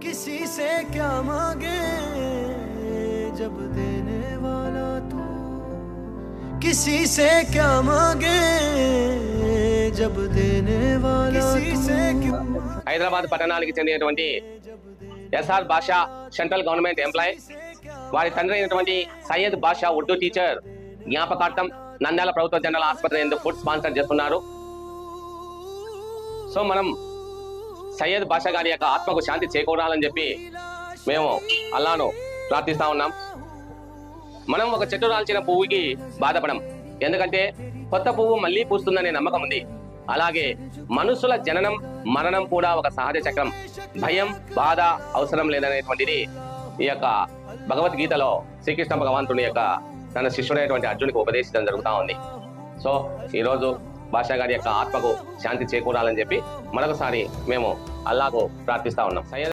किसी से क्या मांगे जब देने वाला तू, किसी से क्या मांगे जब देने वाला किसी से क्यों। హైదరాబాద్ పట్టణానికి చెందినటువంటి ఎస్ఆర్ బాషా సెంట్రల్ గవర్నమెంట్ ఎంప్లాయీ, వారి తండ్రి అయినటువంటి సయ్యద్ బాషా ఉర్దూ టీచర్ జ్ఞాపకార్థం నంద్యాల ప్రభుత్వ జనరల్ ఆసుపత్రి ఎందుకు ఫుడ్ స్పాన్సర్ చేస్తున్నారు. సో మనం సయ్యద్ బాషా గారి యొక్క ఆత్మకు శాంతి చేకూరాలని చెప్పి మేము అల్లాను ప్రార్థిస్తా ఉన్నాం. మనం ఒక చెట్టు రాల్చిన పువ్వుకి బాధపడం, ఎందుకంటే కొత్త పువ్వు మళ్ళీ పూస్తుందనే నమ్మకం ఉంది. అలాగే మనుషుల జననం మరణం కూడా ఒక సహజ చక్రం. భయం బాధ అవసరం లేదనేటువంటిది ఈ యొక్క భగవద్గీతలో శ్రీకృష్ణ భగవంతుని యొక్క తన శిష్యుడైనటువంటి అర్జునికి ఉపదేశించడం జరుగుతూ ఉంది. సో ఈరోజు బాషా గారి యొక్క ఆత్మకు శాంతి చేకూరాలని చెప్పి మరొకసారి మేము అల్లాహకు ప్రార్థిస్తా ఉన్నాం.